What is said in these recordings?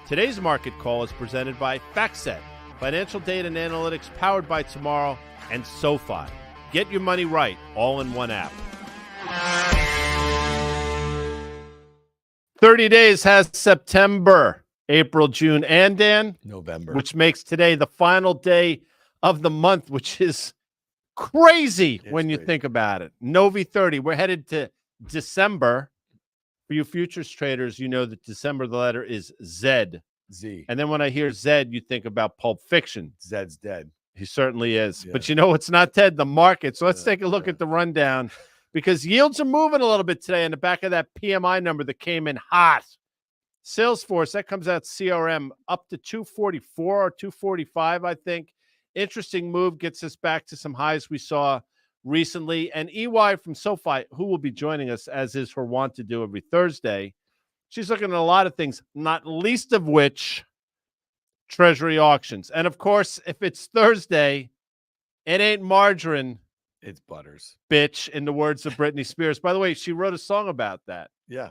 Today's market call is presented by FactSet, financial data and analytics powered by Tomorrow, and SoFi. Get your money right, all in one app. 30 days has September, April, June, and Dan, November, which makes today the final day of the month, which is crazy when you think about it. Novi 30. We're headed to December. For you futures traders, you know that December, the letter is Z. Z. And then when I hear Z, you think about Pulp Fiction. Zed's dead. He certainly is. Yeah. But you know it's not dead, the market. So let's take a look at the rundown, because yields are moving a little bit today on the back of that PMI number that came in hot. Salesforce, that comes out CRM up to 244 or 245, I think. Interesting move, gets us back to some highs we saw recently. And EY from SoFi, who will be joining us, as is her wont to do every Thursday, she's looking at a lot of things, not least of which Treasury auctions. And, of course, if it's Thursday, it ain't margarine. It's butters. Bitch, in the words of Britney Spears. By the way, she wrote a song about that. Yeah.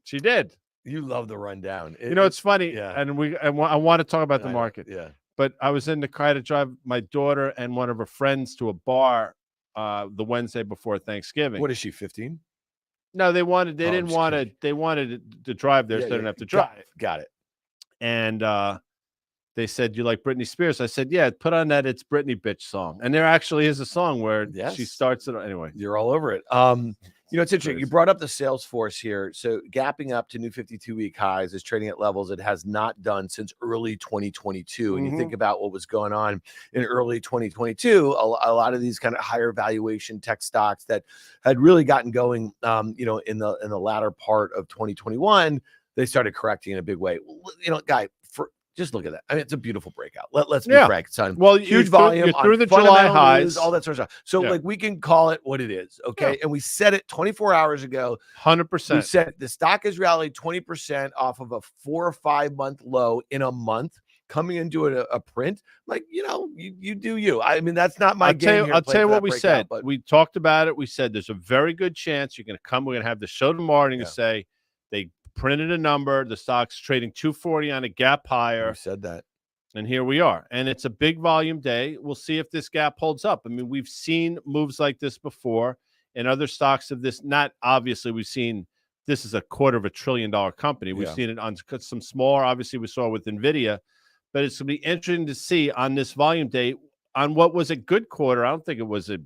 She did. You love the rundown. It's funny. Yeah. And I want to talk about the market. Yeah. But I was in the car to drive my daughter and one of her friends to a bar the Wednesday before Thanksgiving. What is she, 15? No, they wanted to drive there, so they didn't have to drive. Got it. And they said, "You like Britney Spears?" I said, "Yeah, put on that It's Britney Bitch song." And there actually is a song where she starts it. Anyway, you're all over it. It's interesting. You brought up the Salesforce here. So gapping up to new 52-week highs, is trading at levels it has not done since early 2022. And you think about what was going on in early 2022, a lot of these kind of higher valuation tech stocks that had really gotten going, in the latter part of 2021, they started correcting in a big way. Guy, just look at that. I mean, it's a beautiful breakout. Let's be frank, son. Well, huge volume. You're through the July highs, all that sort of stuff. So, we can call it what it is, okay? Yeah. And we said it 24 hours ago. 100%. We said the stock has rallied 20% off of a 4 or 5 month low in a month, coming into a print. Like, you do you. I mean, that's not my game. I'll tell you what we said. But we talked about it. We said there's a very good chance you're going to come. We're going to have the show tomorrow and say they printed a number. The stock's trading 240 on a gap higher. You said that. And here we are. And it's a big volume day. We'll see if this gap holds up. I mean, we've seen moves like this before in other stocks of this. Not obviously, we've seen this is a $250 billion company. We've seen it on some smaller. Obviously, we saw with NVIDIA. But it's going to be interesting to see on this volume day on what was a good quarter. I don't think it was a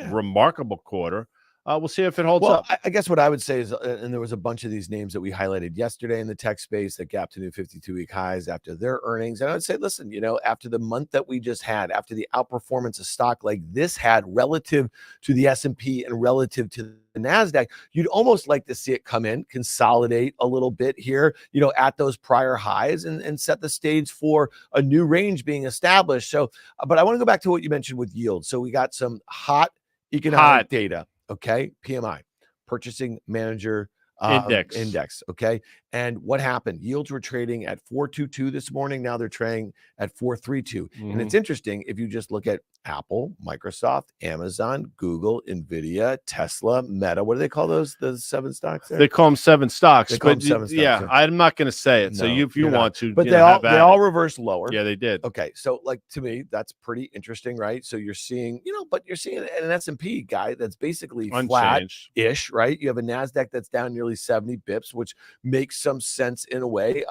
remarkable quarter. We'll see if it holds up. I guess what I would say is, and there was a bunch of these names that we highlighted yesterday in the tech space that gapped to new 52-week highs after their earnings. And I would say, listen, after the month that we just had, after the outperformance of stock like this had relative to the S&P and relative to the NASDAQ, you'd almost like to see it come in, consolidate a little bit here, at those prior highs and set the stage for a new range being established. So, but I want to go back to what you mentioned with yield. So we got some hot economic data. Okay. PMI, Purchasing Manager Index. Okay. And what happened? Yields were trading at 422 this morning. Now they're trading at 432. And it's interesting if you just look at Apple, Microsoft, Amazon, Google, NVIDIA, Tesla, Meta. What do they call those? The 7 stocks there? They call them 7 stocks. They call them 7 stocks. Yeah, I'm not going to say it. No, so if you want to, but they all reversed lower. Yeah, they did. Okay, so to me, that's pretty interesting, right? So you're seeing, but you're seeing an S&P guy that's basically flat-ish, right? You have a NASDAQ that's down nearly 70 bips, which makes some sense in a way.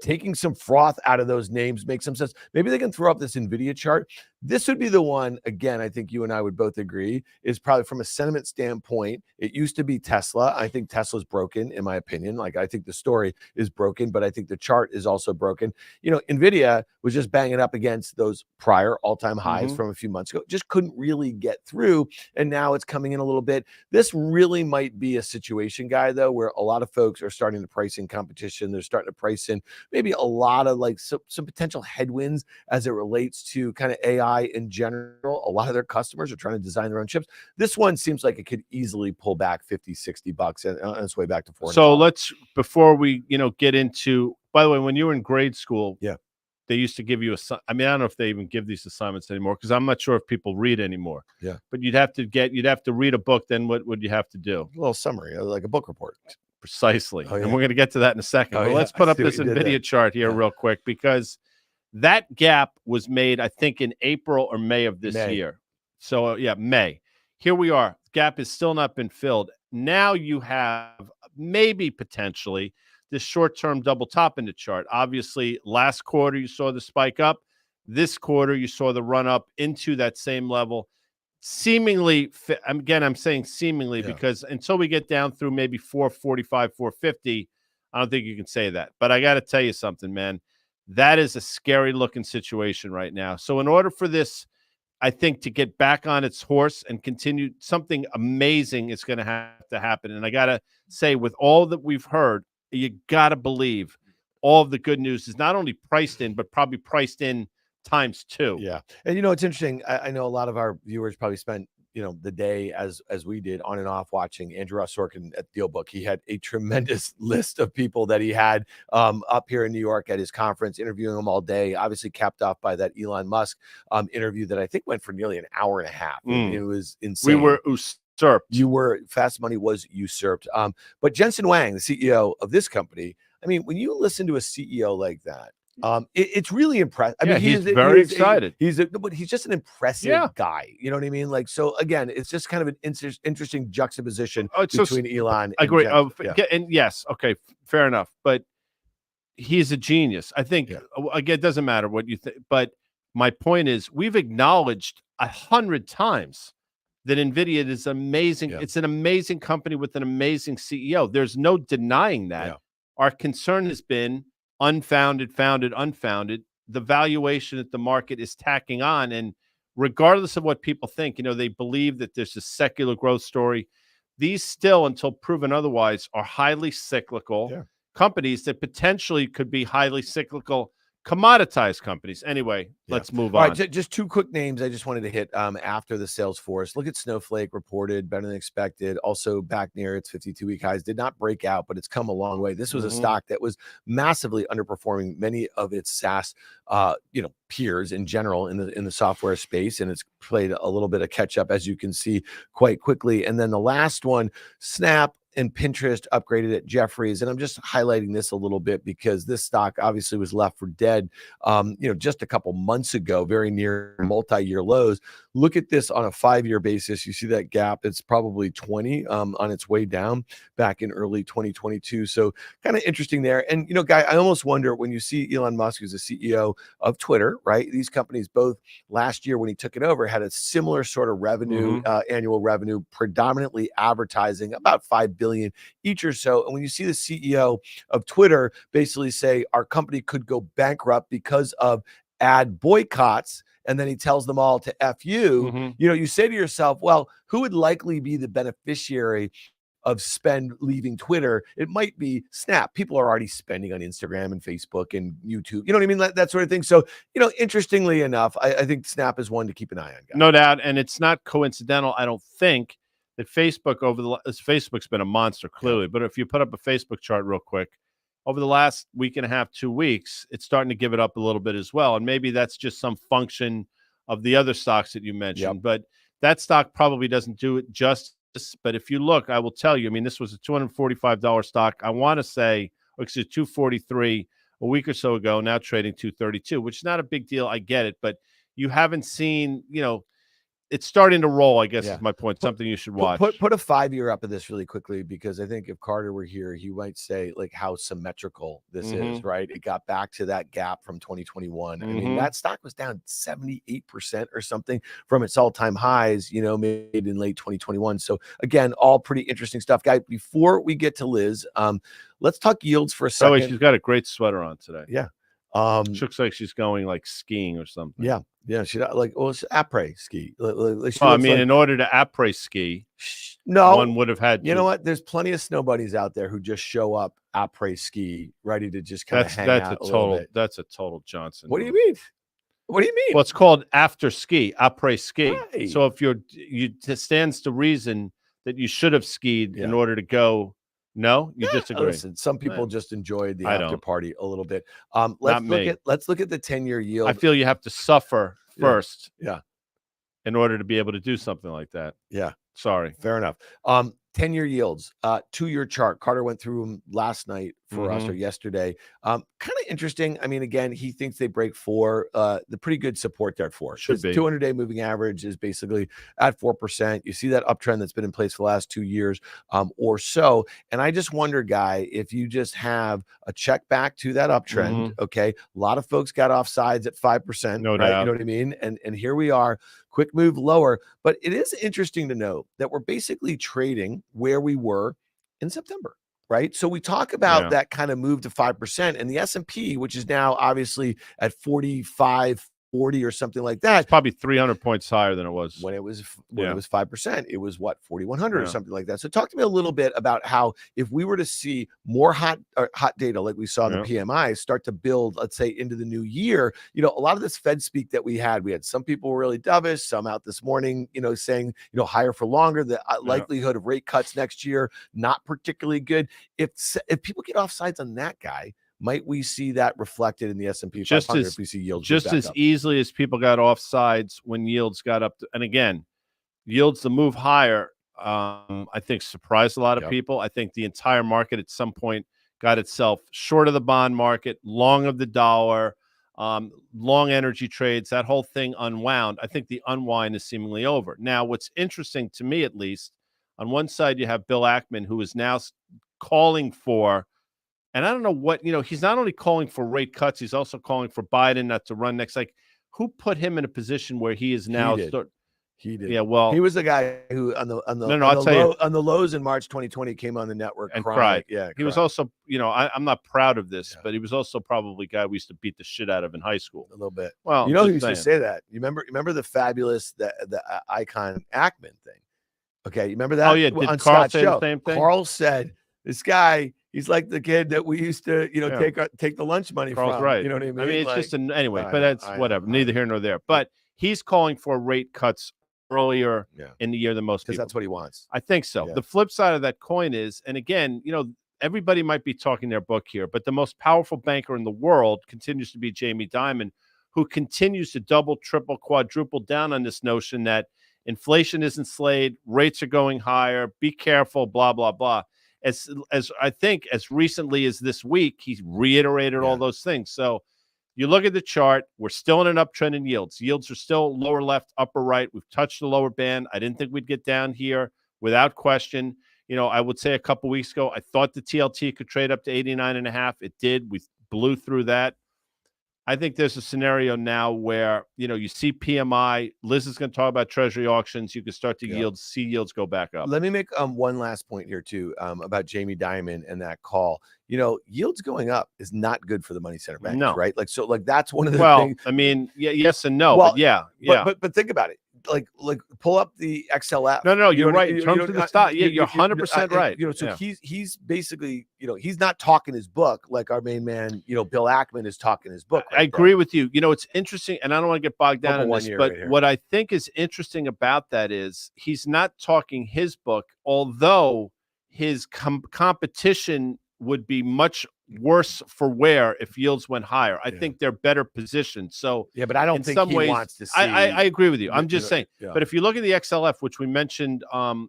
Taking some froth out of those names makes some sense. Maybe they can throw up this NVIDIA chart. This would be the one, again, I think you and I would both agree, is probably from a sentiment standpoint. It used to be Tesla. I think Tesla's broken, in my opinion. Like, I think the story is broken, but I think the chart is also broken. NVIDIA was just banging up against those prior all-time highs from a few months ago. Just couldn't really get through, and now it's coming in a little bit. This really might be a situation, guy, though, where a lot of folks are starting to price in competition. They're starting to price in maybe a lot of some potential headwinds as it relates to kind of AI in general. A lot of their customers are trying to design their own chips. This one seems like it could easily pull back $50-$60 and on its way back to $400. So before we get into, by the way, when you were in grade school, they used to give you I don't know if they even give these assignments anymore, because I'm not sure if people read anymore. Yeah. But you'd have to read a book. Then what would you have to do? A little summary, like a book report. Precisely. Oh, yeah. And we're going to get to that in a second. Oh, but yeah. let's put I up see what this you did there. NVIDIA chart here Yeah. real quick, because that gap was made, I think, in April or May of this year. So, yeah, May. Here we are. Gap has still not been filled. Now you have maybe potentially this short-term double top in the chart. Obviously, last quarter you saw the spike up. This quarter you saw the run up into that same level. Seemingly, again, I'm saying seemingly because until we get down through maybe 445, 450, I don't think you can say that. But I got to tell you something, man. That is a scary looking situation right now. So in order for this, I think, to get back on its horse and continue, something amazing is going to have to happen. And I got to say, with all that we've heard, you got to believe all of the good news is not only priced in, but probably priced in times 2. Yeah. And it's interesting. I know a lot of our viewers probably spent, the day as we did on and off watching Andrew Ross Sorkin at DealBook. He had a tremendous list of people that he had up here in New York at his conference, interviewing them all day, obviously capped off by that Elon Musk interview that I think went for nearly an hour and a half. It was insane. We were usurped. Fast money was usurped. But Jensen Huang, the CEO of this company, I mean, when you listen to a CEO like that, it's really impressive. I mean, he's very excited. But he's just an impressive guy. You know what I mean? Like, so again, it's just kind of an interesting juxtaposition between Elon. I agree. Jensen. And yes, okay, fair enough. But he's a genius. I think again, it doesn't matter what you think. But my point is, we've acknowledged 100 times that NVIDIA is amazing. Yeah. It's an amazing company with an amazing CEO. There's no denying that. Yeah. Our concern has been unfounded, founded, unfounded, the valuation that the market is tacking on. And regardless of what people think, they believe that there's a secular growth story. These still, until proven otherwise, are highly cyclical companies that potentially could be highly cyclical commoditized companies. Anyway, let's move on. All right, just 2 quick names I just wanted to hit after the Salesforce. Look at Snowflake, reported better than expected, also back near its 52-week highs. Did not break out, but it's come a long way. This was a stock that was massively underperforming many of its SaaS peers in general in the software space, and it's played a little bit of catch up, as you can see, quite quickly. And then the last one, Snap and Pinterest, upgraded at Jefferies. And I'm just highlighting this a little bit because this stock obviously was left for dead, just a couple months ago, very near multi-year lows. Look at this on a 5-year basis. You see that gap. It's probably 20 on its way down back in early 2022. So kind of interesting there. And, Guy, I almost wonder when you see Elon Musk, who's the CEO of Twitter, right? These companies both last year when he took it over had a similar sort of revenue, annual revenue, predominantly advertising, about $5 billion each or so. And when you see the CEO of Twitter basically say our company could go bankrupt because of ad boycotts, and then he tells them all to F you, you say to yourself, well, who would likely be the beneficiary of spend leaving Twitter? It might be Snap. People are already spending on Instagram and Facebook and YouTube. You know what I mean? That sort of thing. So, interestingly enough, I think Snap is one to keep an eye on, guys. No doubt. And it's not coincidental, I don't think, that Facebook Facebook's been a monster, clearly. But if you put up a Facebook chart real quick, over the last week and a half, 2 weeks, it's starting to give it up a little bit as well. And maybe that's just some function of the other stocks that you mentioned. But that stock probably doesn't do it justice. But if you look, I will tell you, I mean, this was a $245 stock. I want to say, actually, $243 a week or so ago, now trading $232, which is not a big deal. I get it. But you haven't seen, it's starting to roll, I guess is my point. Something you should watch. Put a 5-year up of this really quickly, because I think if Carter were here, he might say like how symmetrical this is, right? It got back to that gap from 2021. I mean, that stock was down 78% or something from its all-time highs, made in late 2021. So again, all pretty interesting stuff. Guy, before we get to Liz, let's talk yields for a second. Oh, she's got a great sweater on today. Yeah. She looks like she's going like skiing or something. Yeah, she like it's après ski. In order to après ski, one would have had. You know what? There's plenty of snow buddies out there who just show up après ski, ready to just kind of hang out a little bit. That's a total Johnson. What do you mean? What do you mean? Well, it's called after ski, après ski. Right. So if it stands to reason that you should have skied in order to go. No, you disagree. Listen, some people just enjoyed the after party a little bit. Let's look at the 10-year yield. I feel you have to suffer first, in order to be able to do something like that. Yeah, sorry. Fair enough. 10-year yields, 2-year chart. Carter went through them last night for us or yesterday. Kind of interesting. I mean, again, he thinks they break 4. The pretty good support there at 4. Should be. 200-day moving average is basically at 4%. You see that uptrend that's been in place for the last 2 years or so. And I just wonder, Guy, if you just have a check back to that uptrend, okay? A lot of folks got off sides at 5%. No right? doubt. You know what I mean? And here we are. Quick move lower, but it is interesting to note that we're basically trading where we were in September, right? So we talk about that kind of move to 5%, and the S&P, which is now obviously at 45, 40 or something like that. It's probably 300 points higher than it was when it was it was 5%. It was what, 4,100 or something like that. So talk to me a little bit about how, if we were to see more hot data like we saw in the PMI start to build, let's say into the new year, you know, a lot of this Fed speak that we had some people were really dovish, some out this morning, you know, saying, you know, higher for longer, the likelihood of rate cuts next year, not particularly good. If people get off sides on that, Guy, might we see that reflected in the S&P 500 if we see yields just as easily as people got off sides when yields got up to, and again, yields to move higher, I think surprised a lot of people. I think the entire market at some point got itself short of the bond market, long of the dollar, long energy trades, that whole thing unwound. I think the unwind is seemingly over. Now, what's interesting to me, at least, on one side, you have Bill Ackman, who is now calling for, and I don't know what, you know, he's not only calling for rate cuts, he's also calling for Biden not to run next. Like, who put him in a position where he is now? He did. Yeah, well, he was the guy who on the lows in March 2020 came on the network and cried. Yeah, he was also, you know, I'm not proud of this, but he was also probably a guy we used to beat the shit out of in high school. A little bit. Well, you know who used to say that? You remember the fabulous the icon Ackman thing? Okay, you remember that? Oh yeah, did on Carl Scott's say show. the same thing? Carl said, "This guy." He's like the kid that we used to, you know, take the lunch money Carl's from. Right. You know what I mean? I mean, it's just anyway, but that's whatever. Neither here nor there. But he's calling for rate cuts earlier in the year than most people. Because that's what he wants. I think so. The flip side of that coin is, and again, you know, everybody might be talking their book here, but the most powerful banker in the world continues to be Jamie Dimon, who continues to double, triple, quadruple down on this notion that inflation isn't slayed, rates are going higher, be careful, blah, blah, blah. As I think as recently as this week, he's reiterated all those things. So you look at the chart, we're still in an uptrend in yields. Yields are still lower left, upper right. We've touched the lower band. I didn't think we'd get down here without question. You know, I would say a couple weeks ago, I thought the TLT could trade up to 89.5. It did. We blew through that. I think there's a scenario now where, you know, you see PMI. Liz is going to talk about Treasury auctions. You can start to see yields go back up. Let me make one last point here too about Jamie Dimon and that call. You know, yields going up is not good for the money center banks, right? Like, so like that's one of the things. I mean, yes and no, but but think about it. Like pull up the XLF. No, you're right. In terms of the stock, you're 100% right. You know, so he's basically, you know, he's not talking his book like our main man, you know, Bill Ackman is talking his book. I agree with you. You know, it's interesting, and I don't want to get bogged down in this, but what I think is interesting about that is he's not talking his book, although his competition would be much worse for wear if yields went higher. I think they're better positioned. So but I don't think he wants to see. I agree with you. I'm just saying. But if you look at the XLF, which we mentioned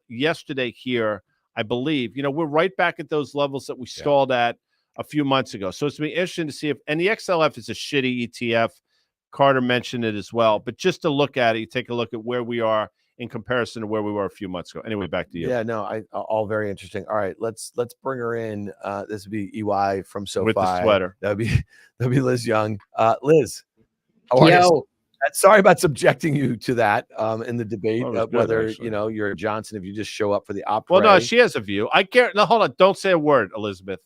yesterday here, I believe, you know, we're right back at those levels that we stalled at a few months ago. So it's going to be interesting to see if, and the XLF is a shitty ETF. Carter mentioned it as well. But just to look at it, you take a look at where we are in comparison to where we were a few months ago. Anyway, back to you. Yeah, no, all very interesting. All right, let's bring her in. This would be EY from SoFi. With the sweater. That'd be Liz Young. Liz, how are you? Sorry about subjecting you to that in the debate of whether you know you're a Johnson if you just show up for the opera. Well, no, she has a view. I can't. No, hold on. Don't say a word, Elizabeth.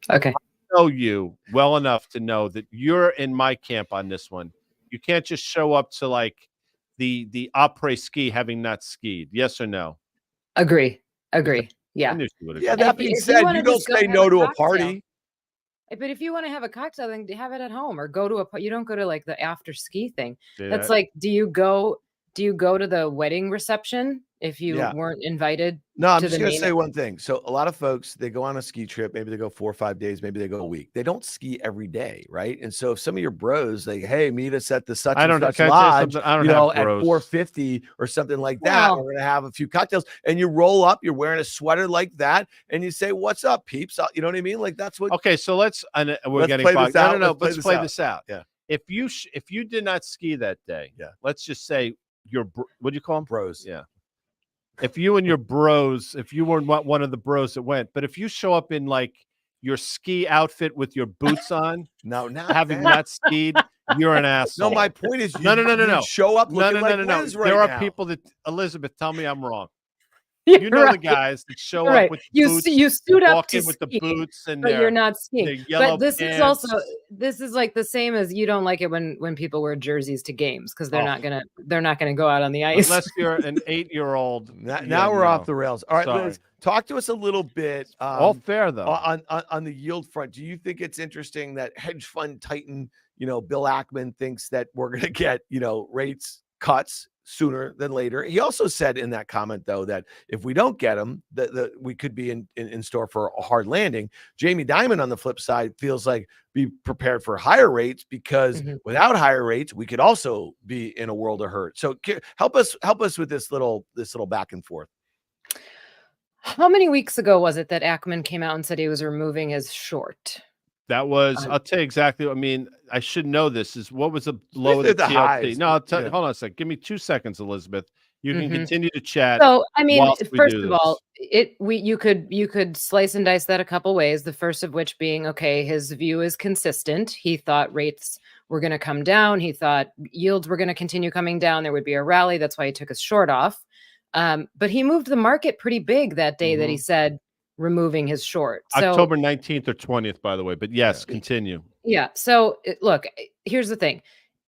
Okay. I know you well enough to know that you're in my camp on this one. You can't just show up to like the après ski having not skied. Yes or no? Agree. Yeah. Yeah. That being said, you don't say no to a party. But if you want to have a cocktail, then have it at home or go to you don't go to like the after ski thing. See That's like, do you go to the wedding reception if you Yeah. weren't invited. No, I'm to just the going to main say one thing. So a lot of folks, they go on a ski trip, maybe they go 4 or 5 days, maybe they go a week. They don't ski every day, right? And so if some of your bros, like, hey, meet us at the such I and don't know. such Can I tell you lodge, something? I don't you have know, at bros. 450 or something like that, Well- we're going to have a few cocktails, and you roll up, you're wearing a sweater like that, and you say, "What's up, peeps?" You know what I mean? Like that's what. Okay, so let's we're Let's getting play bogged. this out. No. Let's play this out. Yeah. If you did not ski that day, Yeah. let's just say what do you call them? Bros. Yeah. If you and your bros, if you were one of the bros that went, but if you show up in like your ski outfit with your boots on, No, not having that. not skied, you're an asshole. No, my point is, No. you'd show up looking like Liz right There are now. people that Elizabeth, tell me I'm wrong. You're You know right. the guys that show You're up right. with You boots, you suit up walk to in with the ski, boots and but you're not skiing. their yellow But this pants. is also like the same as you don't like it when people wear jerseys to games because they're not gonna go out on the ice unless you're an 8-year-old. Now we're off the rails. All right, Sorry. Liz, talk to us a little bit. All fair though. On the yield front, do you think it's interesting that hedge fund titan, Bill Ackman thinks that we're going to get, rates cuts sooner than later? He also said in that comment, though, that if we don't get them, we could be in store for a hard landing. Jamie Dimon, on the flip side, feels like be prepared for higher rates because without higher rates, we could also be in a world of hurt. So help us with this little back and forth. How many weeks ago was it that Ackman came out and said he was removing his short? That was, I'll tell you exactly. I mean, I should know this. What was the low of the TLT? highs, No, I'll tell you. yeah. Hold on a second. Give me 2 seconds, Elizabeth. You can continue to chat. So, I mean, whilst we first do of this. all, you could slice and dice that a couple ways. The first of which being, okay, his view is consistent. He thought rates were going to come down. He thought yields were going to continue coming down. There would be a rally. That's why he took his short off. But he moved the market pretty big that day that he said removing his short. So, October 19th or 20th, by the way. But yes, continue. Yeah. So look, here's the thing.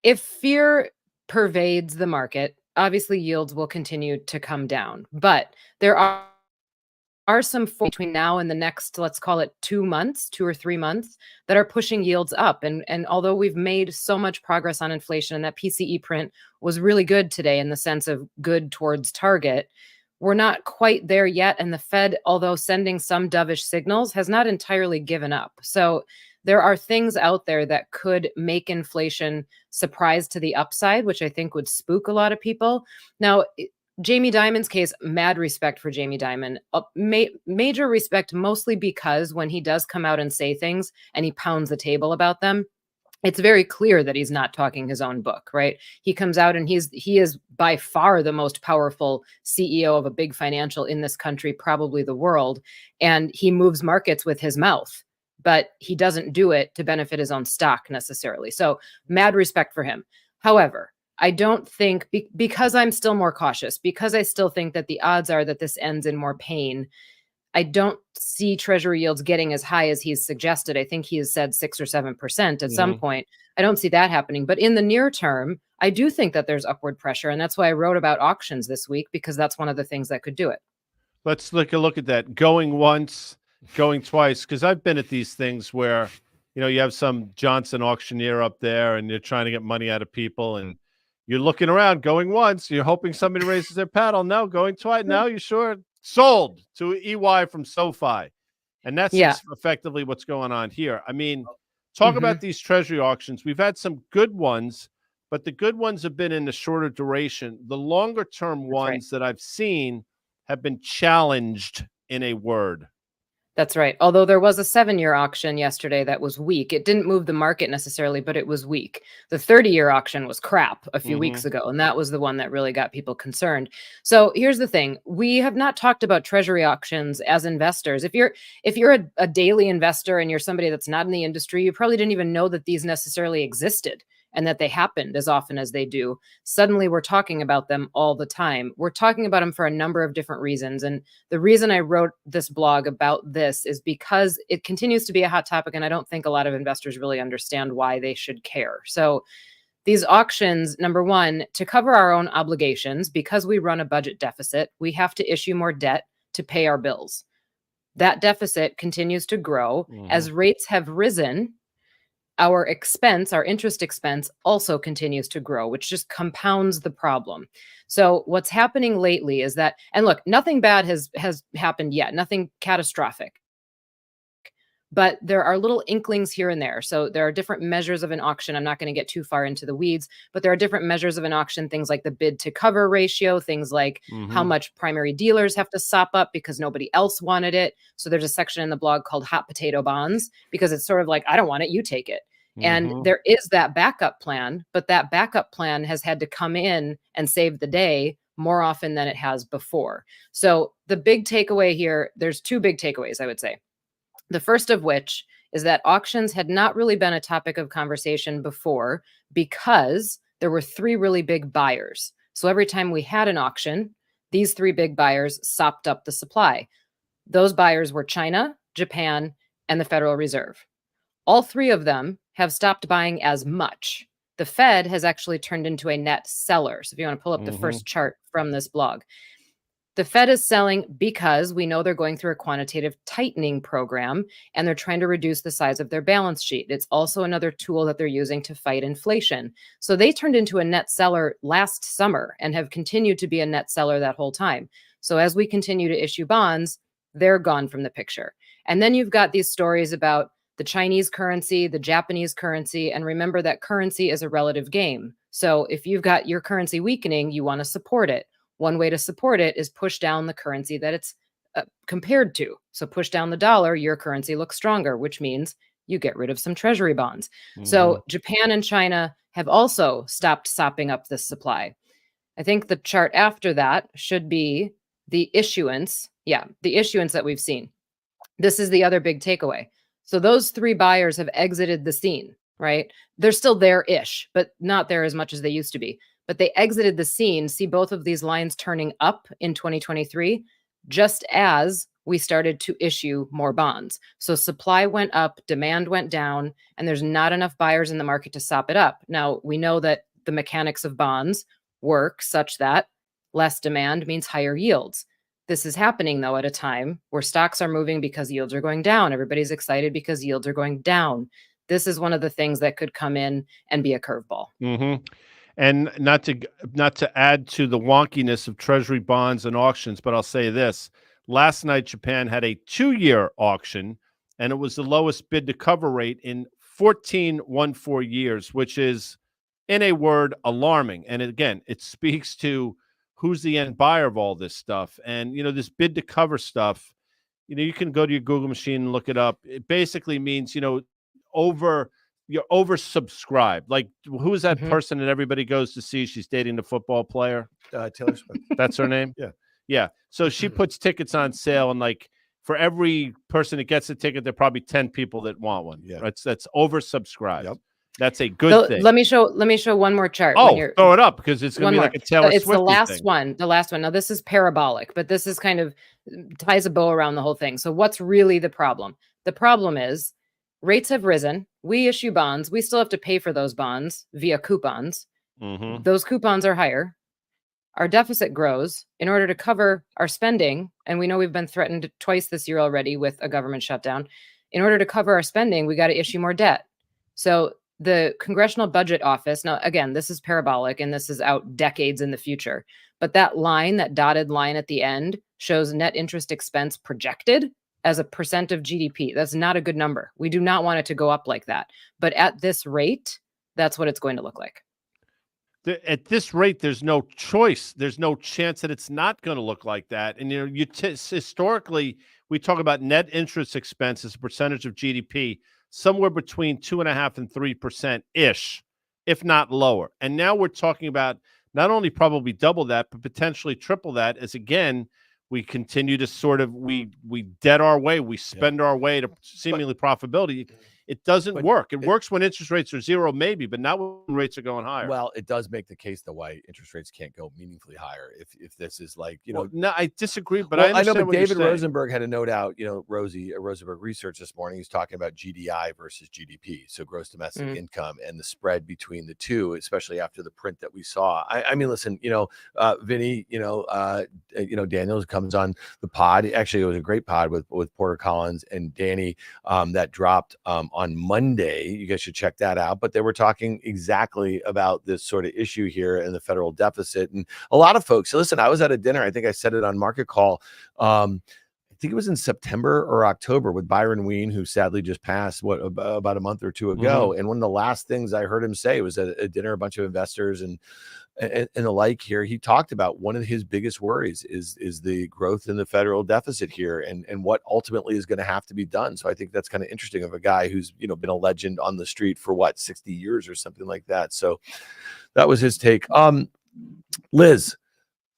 If fear pervades the market, obviously yields will continue to come down. But there are some between now and the next, let's call it 2 months, 2 or 3 months, that are pushing yields up. And although we've made so much progress on inflation, and that PCE print was really good today in the sense of good towards target, we're not quite there yet. And the Fed, although sending some dovish signals, has not entirely given up. So there are things out there that could make inflation surprise to the upside, which I think would spook a lot of people. Now, Jamie Dimon's case, mad respect for Jamie Dimon, major respect, mostly because when he does come out and say things and he pounds the table about them, it's very clear that he's not talking his own book, right? He comes out and he is by far the most powerful CEO of a big financial in this country, probably the world. And he moves markets with his mouth, but he doesn't do it to benefit his own stock necessarily. So mad respect for him. However, I don't think, because I'm still more cautious, because I still think that the odds are that this ends in more pain, I don't see Treasury yields getting as high as he's suggested. I think he has said 6 or 7% at some point. I don't see that happening. But in the near term, I do think that there's upward pressure. And that's why I wrote about auctions this week, because that's one of the things that could do it. Let's look at that. Going once, going twice. Because I've been at these things where, you have some Johnson auctioneer up there and you're trying to get money out of people and you're looking around, going once, you're hoping somebody raises their paddle. No, going twice. No, you sure? Sold to EY from SoFi. And that's effectively what's going on here. I mean, talk about these Treasury auctions. We've had some good ones, but the good ones have been in the shorter duration. The longer term ones that I've seen have been challenged, in a word. That's right. Although there was a 7-year auction yesterday that was weak. It didn't move the market necessarily, but it was weak. The 30-year auction was crap a few weeks ago, and that was the one that really got people concerned. So here's the thing. We have not talked about Treasury auctions as investors. If you're a daily investor and you're somebody that's not in the industry, you probably didn't even know that these necessarily existed and that they happened as often as they do. Suddenly we're talking about them all the time. We're talking about them for a number of different reasons. And the reason I wrote this blog about this is because it continues to be a hot topic. And I don't think a lot of investors really understand why they should care. So these auctions, number one, to cover our own obligations, because we run a budget deficit, we have to issue more debt to pay our bills. That deficit continues to grow as rates have risen. our expense, our interest expense also continues to grow, which just compounds the problem. So what's happening lately is that, and look, nothing bad has happened yet, nothing catastrophic. But there are little inklings here and there. So there are different measures of an auction. I'm not going to get too far into the weeds, but there are different measures of an auction, things like the bid to cover ratio, things like how much primary dealers have to sop up because nobody else wanted it. So there's a section in the blog called hot potato bonds, because it's sort of like, I don't want it, you take it. And there is that backup plan, but that backup plan has had to come in and save the day more often than it has before. So the big takeaway here, there's two big takeaways, I would say. The first of which is that auctions had not really been a topic of conversation before because there were three really big buyers. So every time we had an auction, these three big buyers sopped up the supply. Those buyers were China, Japan, and the Federal Reserve. All three of them have stopped buying as much. The Fed has actually turned into a net seller. So if you want to pull up the first chart from this blog, the Fed is selling because we know they're going through a quantitative tightening program and they're trying to reduce the size of their balance sheet. It's also another tool that they're using to fight inflation. So they turned into a net seller last summer and have continued to be a net seller that whole time. So as we continue to issue bonds, they're gone from the picture. And then you've got these stories about the Chinese currency, the Japanese currency, and remember that currency is a relative game. So if you've got your currency weakening, you want to support it. One way to support it is push down the currency that it's compared to. So push down the dollar, your currency looks stronger, which means you get rid of some treasury bonds. So Japan and China have also stopped sopping up this supply. I think the chart after that should be the issuance. Yeah, the issuance that we've seen. This is the other big takeaway. So those three buyers have exited the scene, right? They're still there-ish, but not there as much as they used to be. But they exited the scene. See both of these lines turning up in 2023, just as we started to issue more bonds. So supply went up, demand went down, and there's not enough buyers in the market to sop it up. Now, we know that the mechanics of bonds work such that less demand means higher yields. This is happening, though, at a time where stocks are moving because yields are going down. Everybody's excited because yields are going down. This is one of the things that could come in and be a curveball. And not to add to the wonkiness of treasury bonds and auctions, but I'll say this. Last night, Japan had a 2-year auction, and it was the lowest bid to cover rate in 14 years, which is, in a word, alarming. And again, it speaks to who's the end buyer of all this stuff. And, this bid to cover stuff, you can go to your Google machine and look it up. It basically means, you're oversubscribed. Like, who is that person that everybody goes to see? She's dating the football player. Taylor Swift. That's her name? Yeah. So she puts tickets on sale, and like for every person that gets a ticket, there are probably 10 people that want one. Yeah. That's oversubscribed. Yep. That's a good thing. Let me show one more chart. Oh, throw it up, because it's going to be like a Taylor Swift. It's the last one. The last one. Now, this is parabolic, but this is kind of ties a bow around the whole thing. So what's really the problem? The problem is rates have risen. We issue bonds. We still have to pay for those bonds via coupons. Those coupons are higher. Our deficit grows. In order to cover our spending, and we know we've been threatened twice this year already with a government shutdown. In order to cover our spending, we got to issue more debt. So the Congressional Budget Office, now again, this is parabolic and this is out decades in the future, but that line, that dotted line at the end, shows net interest expense projected as a percent of GDP. That's not a good number. We do not want it to go up like that. But at this rate, that's what it's going to look like. At this rate, there's no choice. There's no chance that it's not going to look like that. And historically, we talk about net interest expense as a percentage of GDP, somewhere between 2.5% and 3% ish, if not lower. And now we're talking about not only probably double that, but potentially triple that, as again, we continue to sort of we debt our way, we spend our way to seemingly profitability. It doesn't work. It works when interest rates are zero, maybe, but not when rates are going higher. Well, it does make the case that why interest rates can't go meaningfully higher if this is like, Well, no, I disagree, but I know, but what David you're saying. Rosenberg had a note out, Rosenberg Research this morning. He's talking about GDI versus GDP, so gross domestic income, and the spread between the two, especially after the print that we saw. I mean, listen, Vinny, Daniels comes on the pod. Actually, it was a great pod with Porter Collins and Danny that dropped on Monday. You guys should check that out. But they were talking exactly about this sort of issue here in the federal deficit. And a lot of folks, listen, I was at a dinner. I think I said it on Market Call. I think it was in September or October with Byron Ween, who sadly just passed about a month or two ago. And one of the last things I heard him say was at a dinner, a bunch of investors and the like here, he talked about one of his biggest worries is the growth in the federal deficit here and what ultimately is going to have to be done. So I think that's kind of interesting of a guy who's, been a legend on the street for 60 years or something like that. So that was his take. Liz,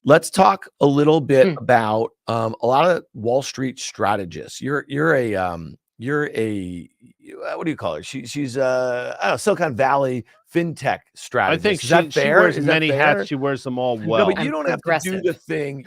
let's talk a little bit about a lot of Wall Street strategists. You're a what do you call her? She's I don't know, Silicon Valley fintech strategist. I think she wears many hats. She wears them all well. No, but you don't have to do the thing.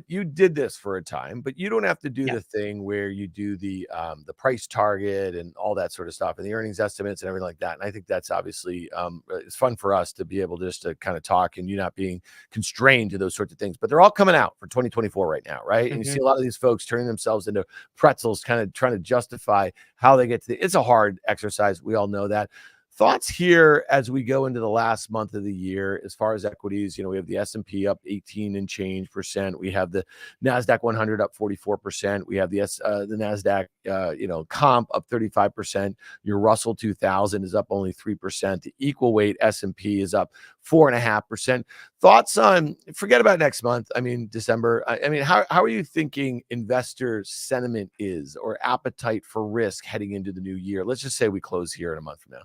You did this for a time, but you don't have to do the thing where you do the price target and all that sort of stuff and the earnings estimates and everything like that. And I think that's obviously it's fun for us to be able just to kind of talk and you not being constrained to those sorts of things. But they're all coming out for 2024 right now, right? And you see a lot of these folks turning themselves into pretzels, kind of trying to justify how they get to it's a hard exercise. We all know that. Thoughts here as we go into the last month of the year, as far as equities, we have the S&P up 18 and change percent. We have the NASDAQ 100 up 44%. We have the NASDAQ, comp up 35%. Your Russell 2000 is up only 3%. The equal weight S&P is up 4.5%. Thoughts on, forget about next month. I mean, December. I mean, how are you thinking investor sentiment is or appetite for risk heading into the new year? Let's just say we close here in a month from now.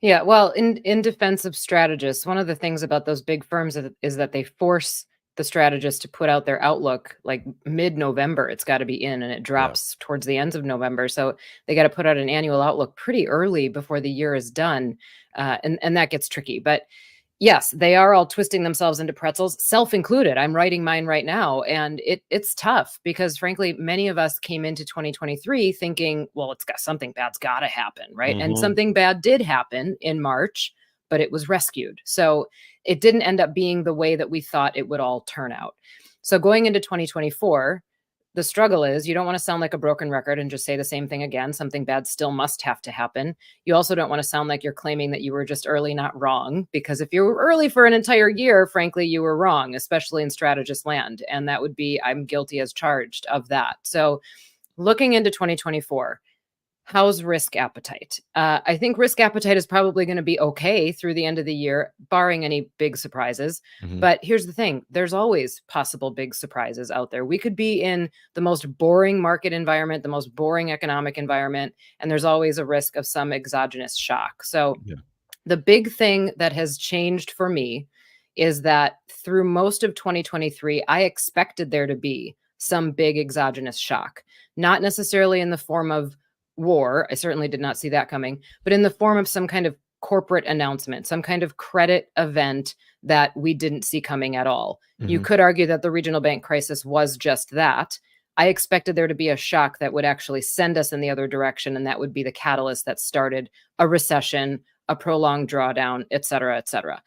Yeah, well, in defense of strategists, one of the things about those big firms is that they force the strategists to put out their outlook like mid-November. It's got to be in, and it drops towards the ends of November. So they got to put out an annual outlook pretty early before the year is done, and that gets tricky. But yes, they are all twisting themselves into pretzels, self-included. I'm writing mine right now, and it's tough because, frankly, many of us came into 2023 thinking, well, something bad's got to happen, right? And something bad did happen in March, but it was rescued. So it didn't end up being the way that we thought it would all turn out. So going into 2024, the struggle is you don't want to sound like a broken record and just say the same thing again. Something bad still must have to happen. You also don't want to sound like you're claiming that you were just early, not wrong, because if you were early for an entire year, frankly, you were wrong, especially in strategist land. And that would be, I'm guilty as charged of that. So looking into 2024, how's risk appetite? I think risk appetite is probably going to be okay through the end of the year, barring any big surprises. But here's the thing. There's always possible big surprises out there. We could be in the most boring market environment, the most boring economic environment, and there's always a risk of some exogenous shock. So the big thing that has changed for me is that through most of 2023, I expected there to be some big exogenous shock, not necessarily in the form of war. I certainly did not see that coming, but in the form of some kind of corporate announcement, some kind of credit event that we didn't see coming at all. You could argue that the regional bank crisis was just that. I expected there to be a shock that would actually send us in the other direction, and that would be the catalyst that started a recession, a prolonged drawdown, et cetera, et cetera.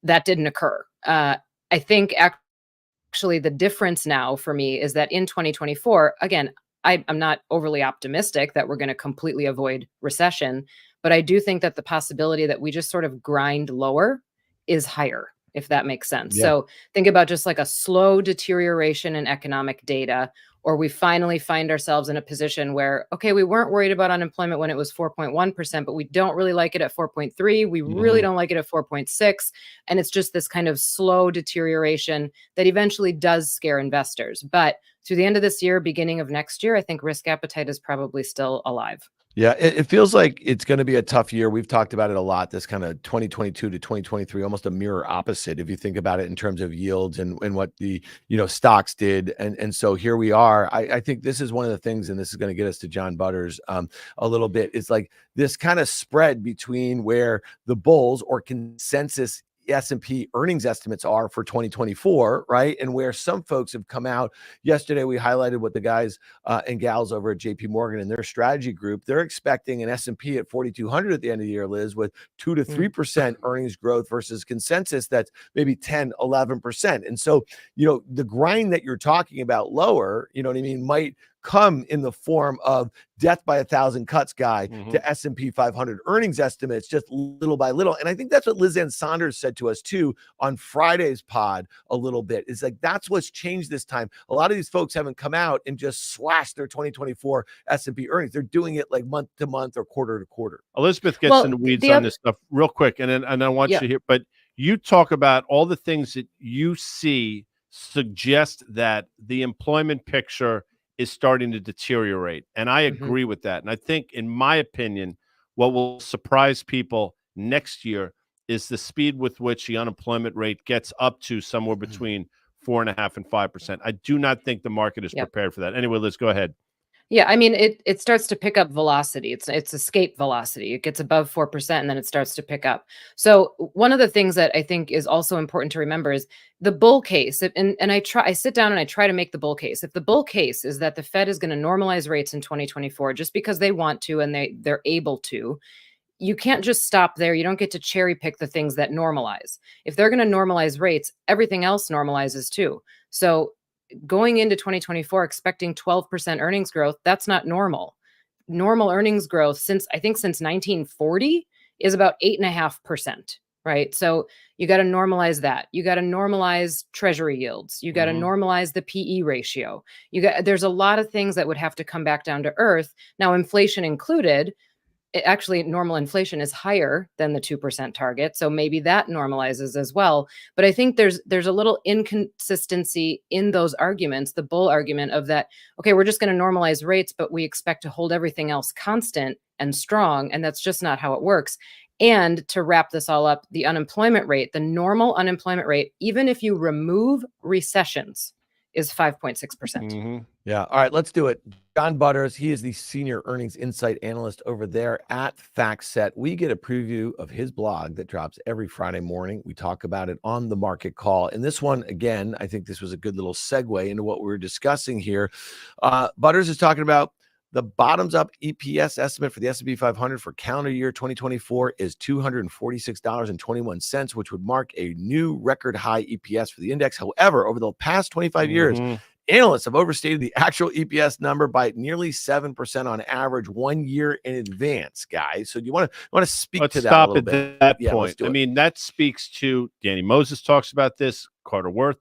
That didn't occur. I think actually the difference now for me is that in 2024, again, I'm not overly optimistic that we're going to completely avoid recession, but I do think that the possibility that we just sort of grind lower is higher, if that makes sense. So think about just like a slow deterioration in economic data, or we finally find ourselves in a position where, okay, we weren't worried about unemployment when it was 4.1%, but we don't really like it at 4.3. We really don't like it at 4.6. And it's just this kind of slow deterioration that eventually does scare investors. But through the end of this year, beginning of next year, I think risk appetite is probably still alive. Yeah, it feels like it's going to be a tough year. We've talked about it a lot, this kind of 2022 to 2023, almost a mirror opposite if you think about it in terms of yields and what the stocks did. And so here we are. I think this is one of the things, and this is going to get us to John Butters a little bit. It's like this kind of spread between where the bulls or consensus S&P earnings estimates are for 2024, right? And where some folks have come out. Yesterday, we highlighted what the guys and gals over at JP Morgan and their strategy group, they're expecting an S&P at 4,200 at the end of the year, Liz, with 2 to 3% earnings growth versus consensus that's maybe 10, 11%. And so, the grind that you're talking about lower, you know what I mean, might come in the form of death by 1,000 cuts guy to S&P 500 earnings estimates, just little by little. And I think that's what Liz Ann Saunders said to us too on Friday's pod a little bit. It's like, that's what's changed this time. A lot of these folks haven't come out and just slashed their 2024 S&P earnings. They're doing it like month to month or quarter to quarter. Elizabeth gets in the weeds on this stuff real quick. And I want you to hear, but you talk about all the things that you see suggest that the employment picture is starting to deteriorate. And I agree with that. And I think, in my opinion, what will surprise people next year is the speed with which the unemployment rate gets up to somewhere between 4.5% and 5%. I do not think the market is prepared for that. Anyway, let's go ahead. Yeah, I mean, it starts to pick up velocity. It's escape velocity. It gets above 4% and then it starts to pick up. So one of the things that I think is also important to remember is the bull case. And I sit down and I try to make the bull case. If the bull case is that the Fed is going to normalize rates in 2024 just because they want to and they're able to, you can't just stop there. You don't get to cherry pick the things that normalize. If they're going to normalize rates, everything else normalizes too. So going into 2024, expecting 12% earnings growth, that's not normal. Normal earnings growth since 1940 is about 8.5%, right? So you got to normalize that. You got to normalize Treasury yields. You got to normalize the PE ratio. There's a lot of things that would have to come back down to earth. Now, inflation included, actually normal inflation is higher than the 2% target. So maybe that normalizes as well. But I think there's a little inconsistency in those arguments, the bull argument of that, okay, we're just going to normalize rates, but we expect to hold everything else constant and strong. And that's just not how it works. And to wrap this all up, the unemployment rate, the normal unemployment rate, even if you remove recessions, is 5.6%. Yeah. All right, let's do it. John Butters, he is the senior earnings insight analyst over there at FactSet. We get a preview of his blog that drops every Friday morning. We talk about it on the Market Call. And this one, again, I think this was a good little segue into what we were discussing here. Butters is talking about the bottoms-up EPS estimate for the S&P 500 for calendar year 2024 is $246.21, which would mark a new record high EPS for the index. However, over the past 25 years, analysts have overstated the actual EPS number by nearly 7% on average 1 year in advance, guys. So do you want to speak to that a little bit? Let's stop at that point. I mean, that speaks to Danny Moses talks about this, Carter Worth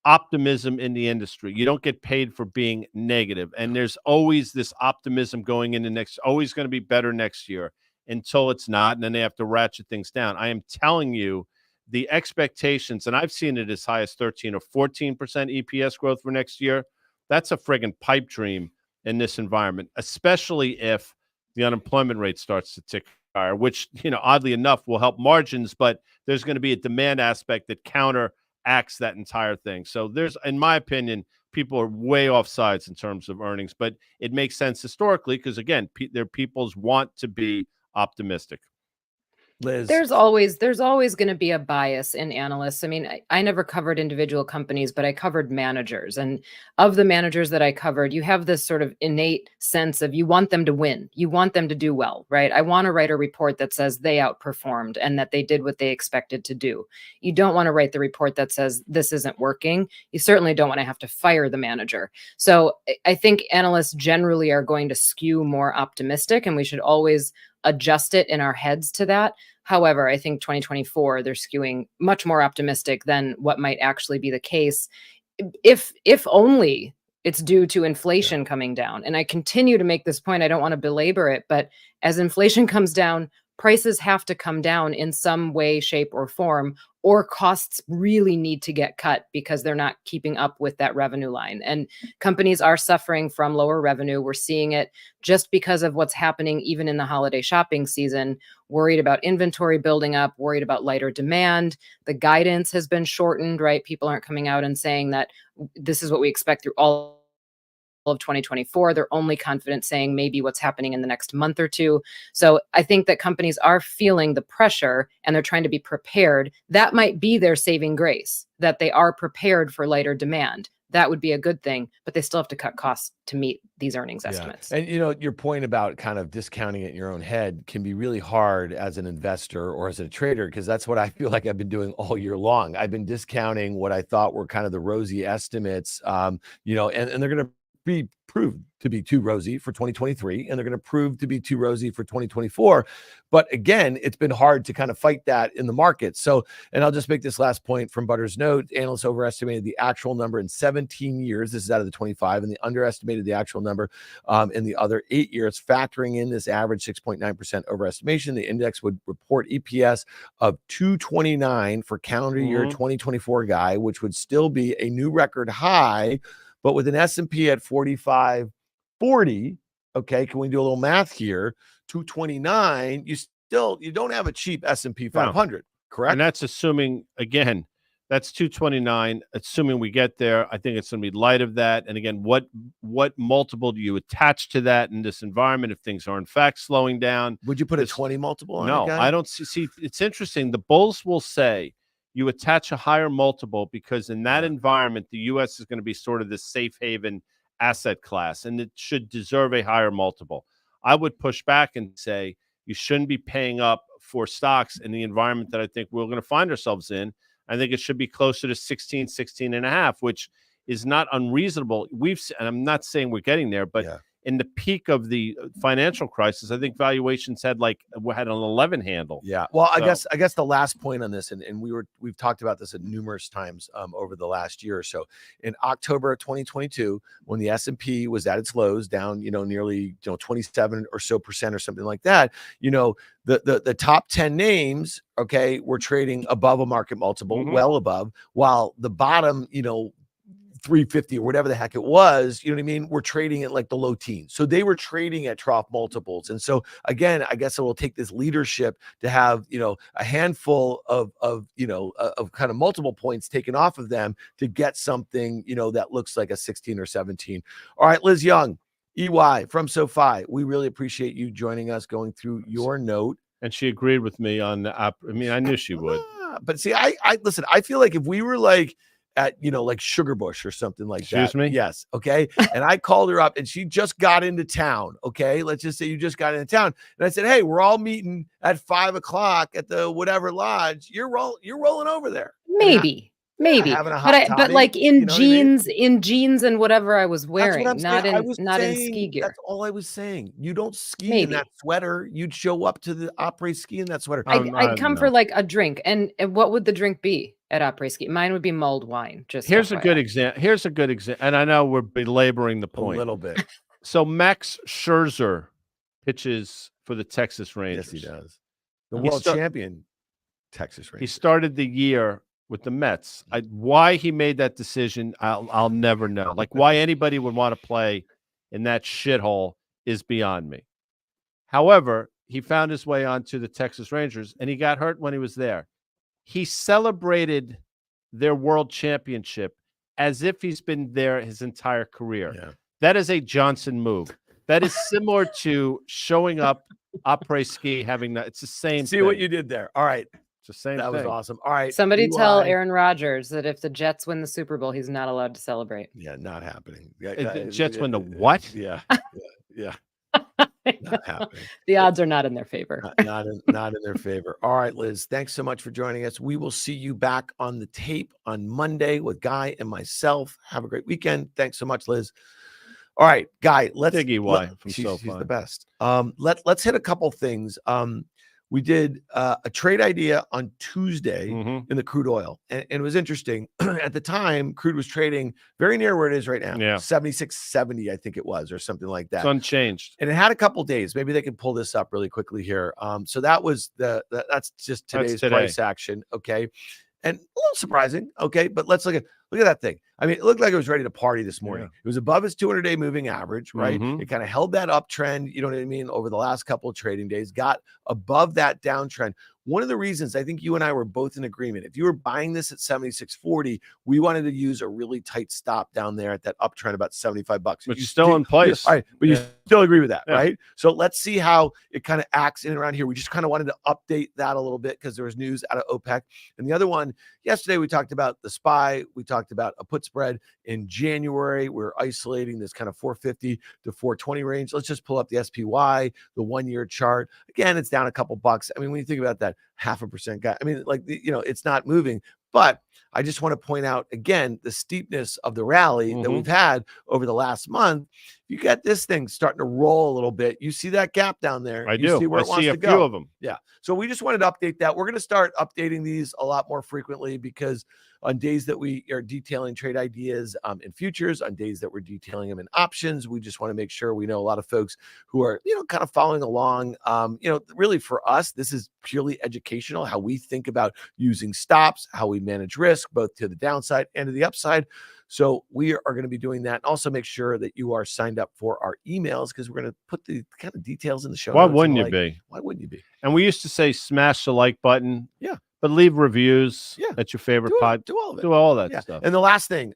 optimism in the industry. You don't get paid for being negative. And there's always this optimism going into always going to be better next year until it's not. And then they have to ratchet things down. I am telling you, the expectations, and I've seen it as high as 13 or 14% EPS growth for next year. That's a friggin' pipe dream in this environment, especially if the unemployment rate starts to tick higher, which, oddly enough will help margins, but there's going to be a demand aspect that counteracts that entire thing. So in my opinion, people are way off sides in terms of earnings, but it makes sense historically because, again, their peoples want to be optimistic. Liz, there's always going to be a bias in analysts. I mean, I never covered individual companies, but I covered managers. And of the managers that I covered, you have this sort of innate sense of you want them to win. You want them to do well, right? I want to write a report that says they outperformed and that they did what they expected to do. You don't want to write the report that says this isn't working. You certainly don't want to have to fire the manager. So I think analysts generally are going to skew more optimistic, and we should always adjust it in our heads to that. However, I think 2024, they're skewing much more optimistic than what might actually be the case, if only it's due to inflation coming down. And I continue to make this point. I don't want to belabor it, but as inflation comes down, prices have to come down in some way, shape, or form, or costs really need to get cut because they're not keeping up with that revenue line. And companies are suffering from lower revenue. We're seeing it just because of what's happening even in the holiday shopping season, worried about inventory building up, worried about lighter demand. The guidance has been shortened, right? People aren't coming out and saying that this is what we expect through all of 2024. They're only confident saying maybe what's happening in the next month or two. So I think that companies are feeling the pressure and they're trying to be prepared. That might be their saving grace, that they are prepared for lighter demand. That would be a good thing, but they still have to cut costs to meet these earnings estimates. And your point about kind of discounting it in your own head can be really hard as an investor or as a trader, because that's what I feel like I've been doing all year long. I've been discounting what I thought were kind of the rosy estimates, and they're going to be proved to be too rosy for 2023, and they're going to prove to be too rosy for 2024. But again, it's been hard to kind of fight that in the market. So, and I'll just make this last point from Butter's note. Analysts overestimated the actual number in 17 years. This is out of the 25, and they underestimated the actual number in the other 8 years, factoring in this average 6.9% overestimation. The index would report EPS of 229 for calendar year 2024, guy, which would still be a new record high. But with an S&P at 4540, okay, can we do a little math here? 229, you don't have a cheap S&P 500, correct? And that's assuming, again, that's 229, assuming we get there. I think it's going to be light of that. And again, what multiple do you attach to that in this environment if things are in fact slowing down? Would you put a 20 multiple on it? No, I don't see. It's interesting. The bulls will say you attach a higher multiple because in that environment, the U.S. is going to be sort of this safe haven asset class, and it should deserve a higher multiple. I would push back and say you shouldn't be paying up for stocks in the environment that I think we're going to find ourselves in. I think it should be closer to 16, 16 and a half, which is not unreasonable. And I'm not saying we're getting there, but in the peak of the financial crisis, I think valuations had an 11 handle. Yeah. Well, I guess the last point on this, and we've talked about this numerous times over the last year or so. In October of 2022, when the S&P was at its lows, down nearly 27 or so percent or something like that, the top 10 names, okay, were trading above a market multiple, well above, while the bottom, 350 or whatever the heck it was, we're trading at like the low teens. So they were trading at trough multiples. And so again, I guess it will take this leadership to have, a handful of kind of multiple points taken off of them to get something, that looks like a 16 or 17. All right, Liz Young, EY from SoFi. We really appreciate you joining us, going through your note. And she agreed with me on the I knew she would. But see, I listen, I feel like if we were like at, like Sugar Bush or something like that. Excuse me? Yes. Okay. And I called her up and she just got into town. Okay. Let's just say you just got into town. And I said, hey, we're all meeting at 5:00 at the whatever lodge. You're rolling over there. Maybe. Having a hot but like in jeans, and whatever I was wearing, not in ski gear. That's all I was saying. You don't ski in that sweater. You'd show up to the après ski in that sweater. I'd come for like a drink. And what would the drink be at après ski? Mine would be mulled wine. Here's a good example. And I know we're belaboring the point a little bit. So Max Scherzer pitches for the Texas Rangers. Yes, he does. The world champion Texas Rangers. He started the year with the Mets. Why he made that decision, I'll never know. Like why anybody would want to play in that shithole is beyond me. However, he found his way onto the Texas Rangers, and he got hurt when he was there. He celebrated their world championship as if he's been there his entire career. Yeah. That is a Johnson move. That is similar to showing up après ski, it's the same See thing. What you did there. All right. It's the same That thing. was awesome. All right. Somebody tell Aaron Rodgers that if the Jets win the Super Bowl, he's not allowed to celebrate. Yeah, not happening. The Jets win the what? Yeah. Not happening. The odds are not in their favor. Not in their favor. All right, Liz, thanks so much for joining us. We will see you back on the tape on Monday with Guy and myself. Have a great weekend. Thanks so much, Liz. All right, Guy, let's she's the best. Let's hit a couple things. We did a trade idea on Tuesday in the crude oil. And it was interesting. At the time, crude was trading very near where it is right now. Yeah. 76.70, I think it was, or something like that. It's unchanged. And it had a couple days. Maybe they can pull this up really quickly here. So that was that's just today's price action. Okay. And a little surprising. Okay. But let's look at that thing. I mean, it looked like it was ready to party this morning. Yeah. It was above its 200-day moving average, right? It kind of held that uptrend, you know what I mean, over the last couple of trading days, got above that downtrend. One of the reasons I think you and I were both in agreement, if you were buying this at 76.40, we wanted to use a really tight stop down there at that uptrend about $75. Which is still in place. All right, but you still agree with that, right? So let's see how it kind of acts in and around here. We just kind of wanted to update that a little bit because there was news out of OPEC. And the other one, yesterday we talked about the SPY. We talked about a put spread in January. We're isolating this kind of 450 to 420 range. Let's just pull up the SPY, the 1-year chart. Again, it's down a couple bucks. I mean, when you think about that, 0.5% guy, I mean, like, it's not moving, But I just want to point out again the steepness of the rally that we've had over the last month. You got this thing starting to roll a little bit. You see that gap down there. I do. See where I it wants see a to few go. of them. Yeah. So we just wanted to update that. We're going to start updating these a lot more frequently because on days that we are detailing trade ideas in futures, on days that we're detailing them in options, we just want to make sure we know a lot of folks who are, kind of following along. Really for us, this is purely educational, how we think about using stops, how we manage risk, both to the downside and to the upside. So we are going to be doing that. And also make sure that you are signed up for our emails because we're going to put the kind of details in the show notes. Why wouldn't you be? Why wouldn't you be? And we used to say smash the like button. Yeah. But leave reviews. Yeah. That's your favorite pod. Do all of it. Do all that stuff. And the last thing,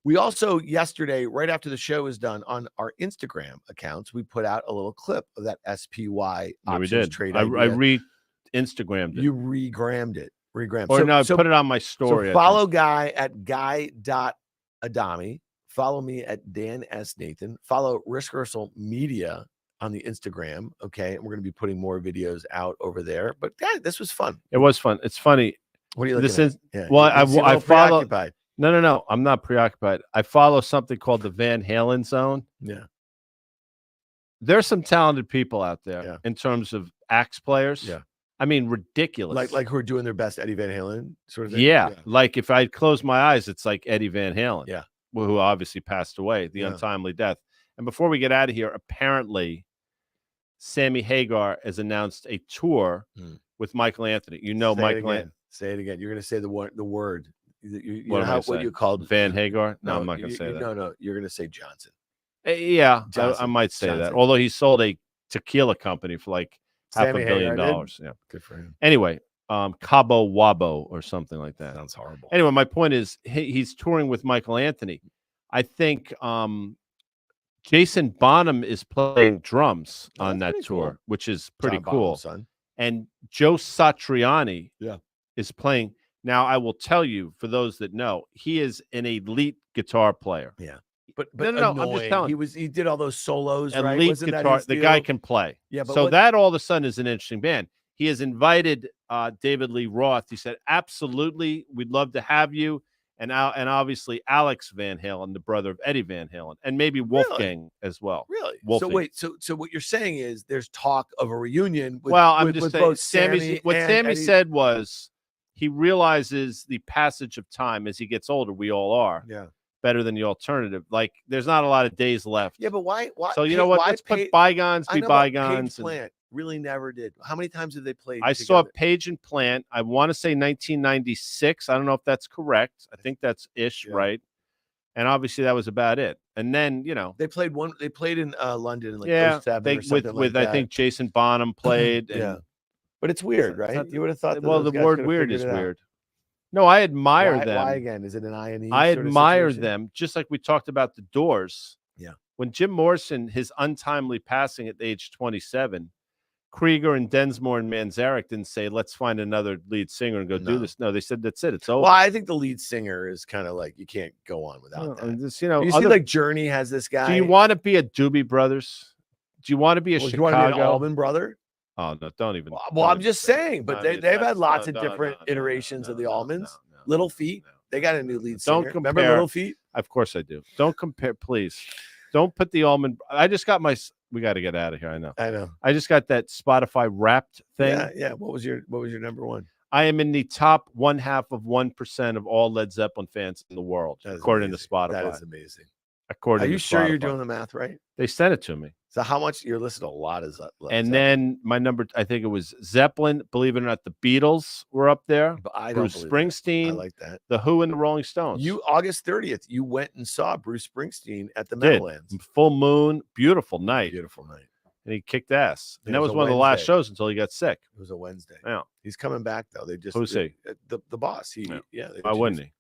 we also yesterday, right after the show is done, on our Instagram accounts, we put out a little clip of that SPY options trade idea. I re-Instagrammed it. You regrammed it. Or I put it on my story. So follow Guy at guy.adami. Follow me at Dan S. Nathan. Follow Risk Reversal Media on the Instagram. Okay. And we're going to be putting more videos out over there. But yeah, this was fun. It was fun. It's funny. What are you looking at? Well, I follow. Preoccupied. No. I'm not preoccupied. I follow something called the Van Halen Zone. Yeah. There's some talented people out there in terms of axe players. Yeah. I mean, ridiculous. Like who are doing their best Eddie Van Halen sort of thing? Yeah. Like if I close my eyes, it's like Eddie Van Halen. Yeah. Who obviously passed away, the untimely death. And before we get out of here, apparently Sammy Hagar has announced a tour with Michael Anthony. Michael Anthony. Say it again. You're going to say the word. What you called Van Hagar? No, I'm not going to say that. No. You're going to say Johnson. Yeah, I might say that. Although he sold a tequila company for like Sammy $500 million. Yeah, good for him. Anyway, Cabo Wabo or something like that. Sounds horrible. Anyway, my point is he's touring with Michael Anthony. I think Jason Bonham is playing drums on that tour, which is pretty cool. Son. And Joe Satriani is playing. Now, I will tell you, for those that know, he is an elite guitar player. Yeah. But no, I'm just telling you. He did all those solos, elite right? Wasn't guitar. The guy can play. Yeah. But so that all of a sudden is an interesting band. He has invited David Lee Roth. He said, absolutely, we'd love to have you. And obviously Alex Van Halen, the brother of Eddie Van Halen, and maybe Wolfgang as well. Really? Wolfgang. So wait, so what you're saying is there's talk of a reunion with, I'm just saying, both Sammy said was he realizes the passage of time as he gets older, we all are. Yeah. Better than the alternative. Like there's not a lot of days left. Yeah, but why so you know what? Let's put bygones be bygones. Page Plant really never did. How many times have they played? I saw Page and Plant. I want to say 1996. I don't know if that's correct. I think that's right. And obviously that was about it. And then they played in London in like 07 or something with like that. I think Jason Bonham played. But it's weird, right? You would have thought. Well, the word weird is weird. No, I admire them. Why again? Is it an I&E? I admire them, just like we talked about the Doors. Yeah. When Jim Morrison, his untimely passing at age 27, Krieger and Densmore and Manzarek didn't say, let's find another lead singer and go do this. No, they said, that's it. It's over. Well, I think the lead singer is kind of like, you can't go on without that. This, you see like Journey has this guy. Do you want to be a Doobie Brothers? Do you want to be a Chicago? Do you want to be an Allman Brother? Oh, no, don't even. Well, I'm just saying, but they've had lots of different iterations of the Allmans. Little Feet, they got a new lead singer. Don't compare. Remember Little Feet? Of course I do. Don't compare, please. Don't put the Allman. I just got we got to get out of here. I know. I just got that Spotify Wrapped thing. Yeah. What was your number one? I am in the top 0.5% of all Led Zeppelin fans in the world, according to Spotify. That is amazing. According Are you to sure Spotify. you're doing the math right? They sent it to me. So how much you're listening to? A lot is and then my number, I think it was Zeppelin. Believe it or not, the Beatles were up there. But I Bruce Springsteen. I like that. The Who and the Rolling Stones. August 30th, you went and saw Bruce Springsteen at the Meadowlands. Full moon, beautiful night. Beautiful night. And he kicked ass. And that was one of the last shows until he got sick. It was a Wednesday. Yeah. He's coming back though. They just Who's he? The boss. Why wouldn't he?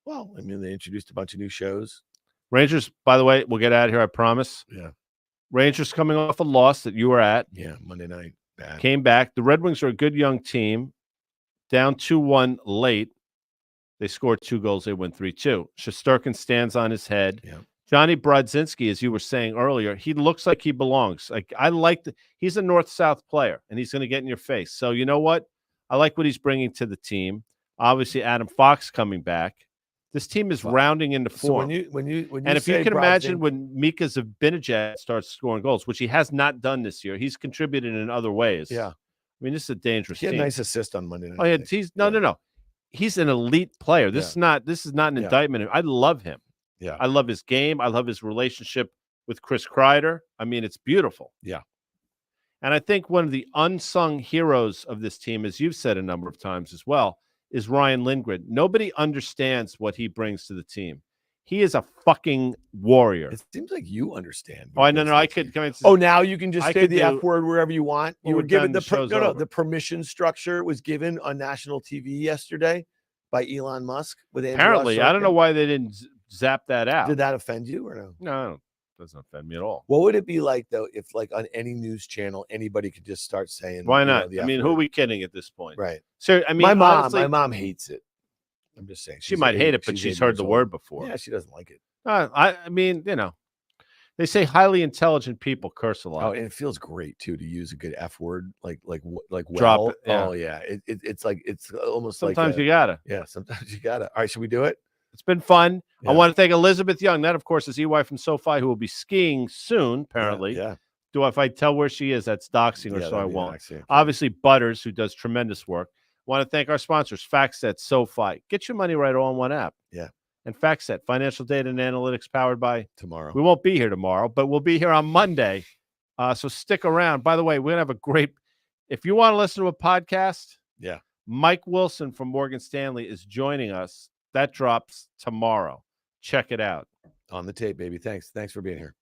Well, I mean, they introduced a bunch of new shows. Rangers, by the way, we'll get out of here, I promise. Yeah. Rangers coming off a loss that you were at. Yeah, Monday night. Bad. Came back. The Red Wings are a good young team. Down 2-1 late. They scored 2 goals. They win 3-2. Shesterkin stands on his head. Yeah. Johnny Brodzinski, as you were saying earlier, he looks like he belongs. He's a north-south player, and he's going to get in your face. So you know what? I like what he's bringing to the team. Obviously, Adam Fox coming back. This team is rounding into form. So when you and if you can imagine when Mika Zibanejad starts scoring goals, which he has not done this year, he's contributed in other ways. Yeah. I mean, this is a dangerous team. He had a nice assist on Monday night. Oh, yeah. No. He's an elite player. This is not an indictment. I love him. Yeah. I love his game. I love his relationship with Chris Kreider. I mean, it's beautiful. Yeah. And I think one of the unsung heroes of this team, as you've said a number of times as well, is Ryan Lindgren. Nobody understands what he brings to the team. He is a fucking warrior. It seems like you understand. Oh, no. I could come in. Oh, now you can just say the F word wherever you want. You were given the permission structure was given on national TV yesterday by Elon Musk with Andrew apparently. Oshorkin. I don't know why they didn't zap that out. Did that offend you or no? No, it doesn't offend me at all. What would it be like though if like on any news channel anybody could just start saying? Why not? I mean, who are we kidding at this point? Right. So I mean, my honestly, mom hates it. I'm just saying she might hate it, but she's heard the word before. Yeah, she doesn't like it. I mean, they say highly intelligent people curse a lot. Oh, and it feels great too to use a good F word like drop well. it. Yeah. Oh yeah, it's like it's almost sometimes like you gotta. Yeah, sometimes you gotta. All right, should we do it? It's been fun. Yeah. I want to thank Elizabeth Young. That, of course, is EY from SoFi, who will be skiing soon, apparently. Yeah. If I tell where she is, that's doxing her, so I won't. Doxing. Obviously, Butters, who does tremendous work. Want to thank our sponsors, FactSet, SoFi. Get your money right all in one app. Yeah. And FactSet, financial data and analytics powered by Tomorrow. We won't be here tomorrow, but we'll be here on Monday. So stick around. By the way, we're going to have a great, if you want to listen to a podcast, Mike Wilson from Morgan Stanley is joining us. That drops tomorrow. Check it out. On the tape, baby. Thanks for being here.